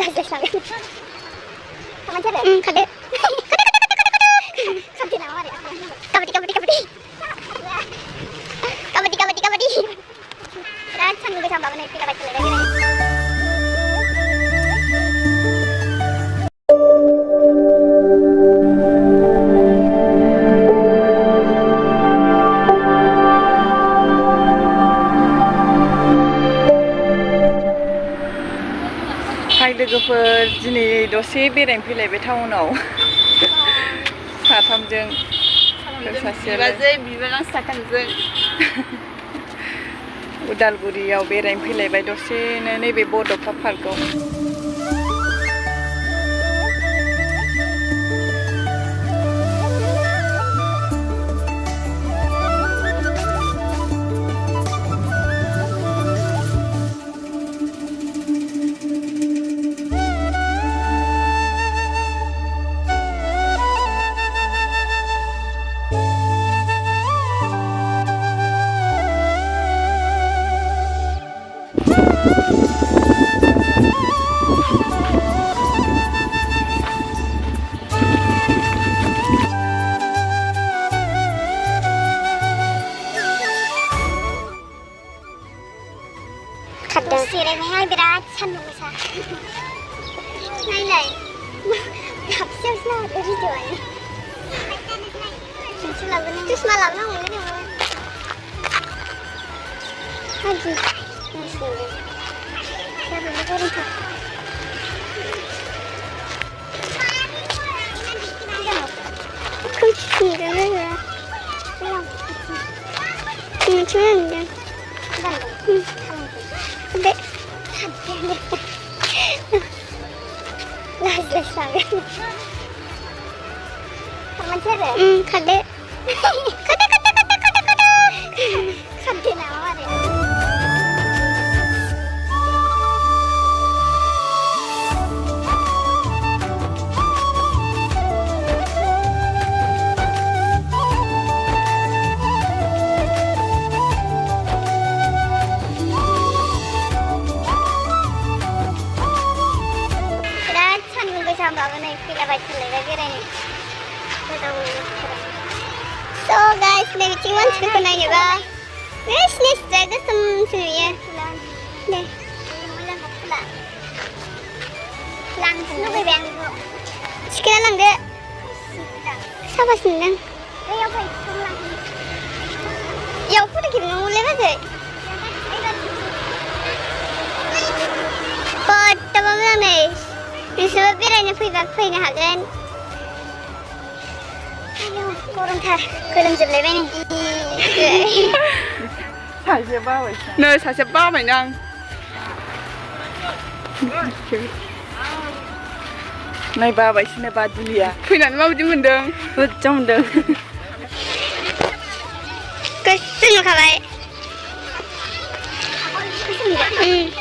나이스 가만 차려 가대 갑자기 나와래 까바디 난 천국에 잠바만 해 피가 발달래 लोगोफोर दिनै दसे बेरायनो फैलायबाय टाउनाव साथामजों बिबाजै बिबोनां साथामजों उदालगुरियाव बेरायनो फैलायबाय दसेनो नैबे बड'फा पार्कआव 지뢰매야 비라 찬동사 나이나이 합시없나 어디 좋아해 주스 말라면 오늘 하지 근데 나이스 가만 차려 가대 가대 나와래 So guys, 내 위치만 찍고 나니까 스네스 작은 숨이야. 네. 랑 스노비 뱅. 시키는 랑데. 사봤습니다. 왜 옆에 있을랑? 옆으로 기분 올려봐서. 버터버면 네. 그래서 비라는 프이는 하긴. 그럼 다 그런 줄 내배니. 사실 바보 있어. 너 사실 바보 냥. 나이 바보 있어 내 바둘이야. 그냥 마음이 문등. 좀 더. 그 쓰는 가봐요. 응.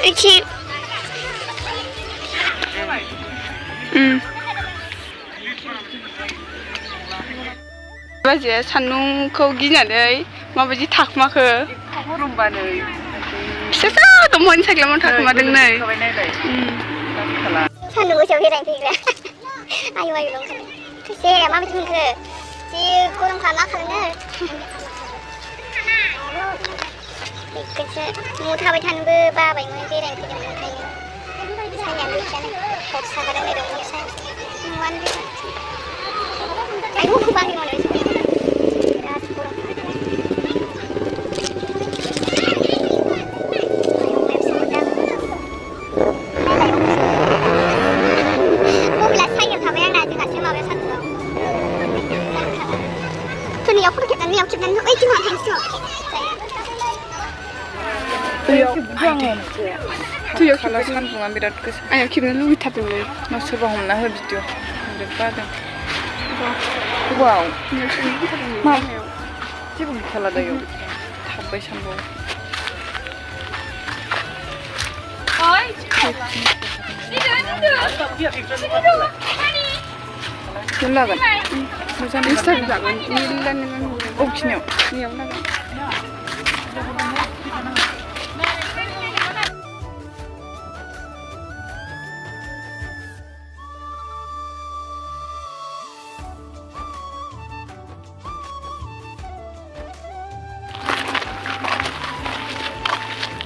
이렇게. बाजे सान्दुंखौ गिनानै माबायदि थाखुमाखो गरमबानो फिसा दंफांनि सायख्लुमाव थाखुमादों नै सान्दुं गोसायाव बेरायनो फैग्रा आयु लंखानो फैसे माबायदि मोनखो जि गरमखा मा खालामनो बेखौसो न'आव थाबाय थानोबो बाबायमोन बेरायनो फैदोंमोन ओंखायनो सायानो गैखायानो हर सागारनाय दं न'आनो आयु बाहेर मावनो दैयाव खाला सान्दुंआ बिराद गोसा आंनियाव खेबनो लुबैथारदोंलै मा सोरबा हमना हो भिडिअ बिराद बादों गोबाव मा जेबो गैखाला दैयाव थाबबाय सानबाव लागोन मोजां जागोन अबेखिनियाव बेयाव लागोन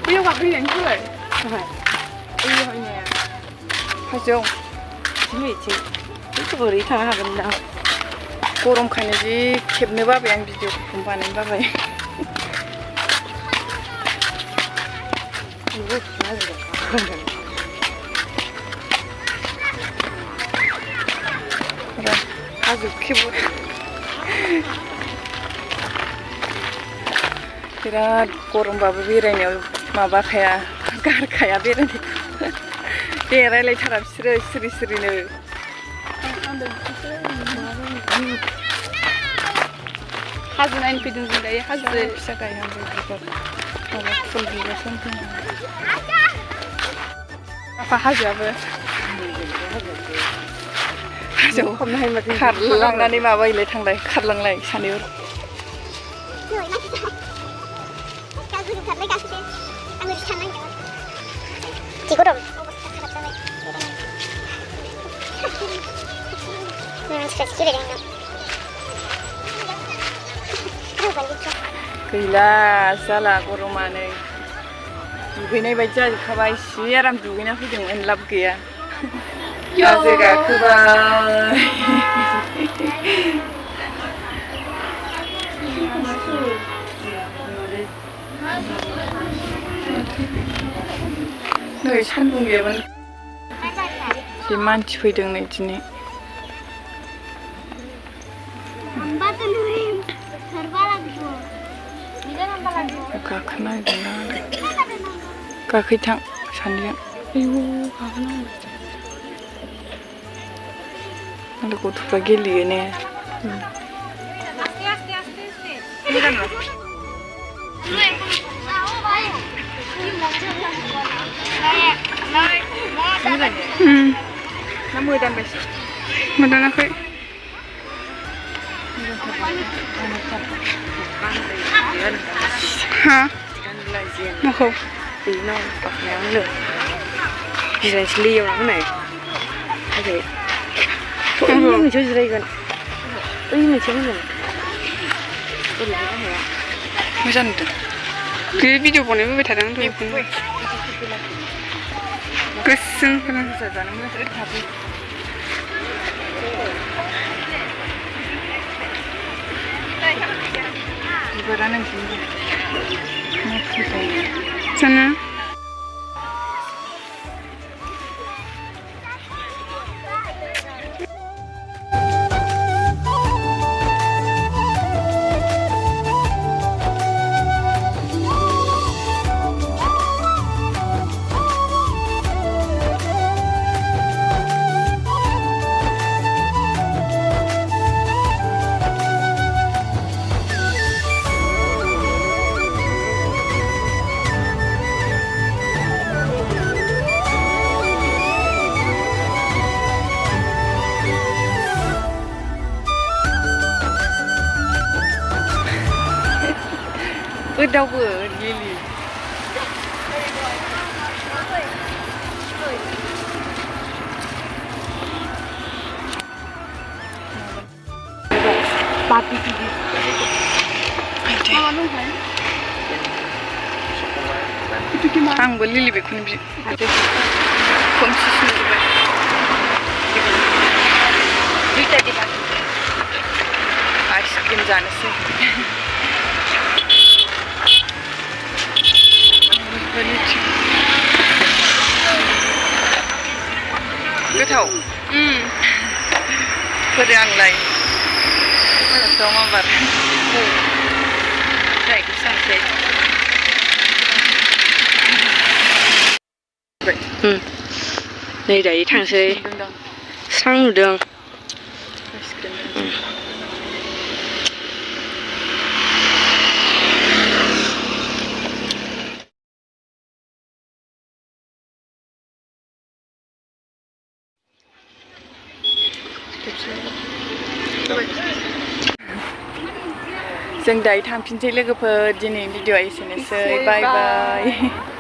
बैयाव गाखोहैनायनि सोलाय बैयावहायनाया हाजोआव बिथिं ओरै थांनो हागोन दां गरमखायनो जि खेबनो बाबाय आं भिडिअखौ बानायनो बाबाय हाजो खेबो बिराद गरमबाबो बेरायनायाव माबाखाया गारखाया बेरायनायखौ दे रायलायथारा बिसोरो सिरि सिरिनो हाजो नायनो फैदों जों दायो हाजो फिसा गायहांबाय बिबार माबा फुल बिबारसो आफा हाजोआबो हाजोआव खारलांनानै माबायलाय थांलाय खारलांलाय सानैबो जि गरम मानसिफ्रासो गेलेदों गैला जाला गरमानो दुगैनाय बायदि जाजोबखाबाय सि आराम दुगैना फैदोंमोन लाब गैया हाजो गाखोबाय नै सान्दुं गैयामोन जि मानसि फैदों नै दिनै गाखोनांगौना गाखोथां सानैजों आयौ गाखोनांगौ आरो गथ'फ्रा गेलेयो ने ना मोदानबायसो मोदानाखै हा माखौ बेनाव गाखोनायावनो जिरायसैलै एवना होनाय ओरै ओइ मोनसेयाव जिरायगोन ओइ मोनसेयाव होनो ओरैनो हाया मोजां नुदों बे भिडिअ बनायबोबाय थादों दहायखौनो गोसोम जानो मोजां ओरै थाबै बिबारानो जानो दावबो लिलि आंबो लिलि बेखौनो खोमसि नुजोबबाय आइसक्रिम जानोसै गोथाव फोरो आंलाय दं माबार जायखौ सांसै नै दायो थांसै स्रां नुदों जों दायो थांफिनसै लोगोफोर दिनै भिडिअ'आ एसेनोसै बाय बाय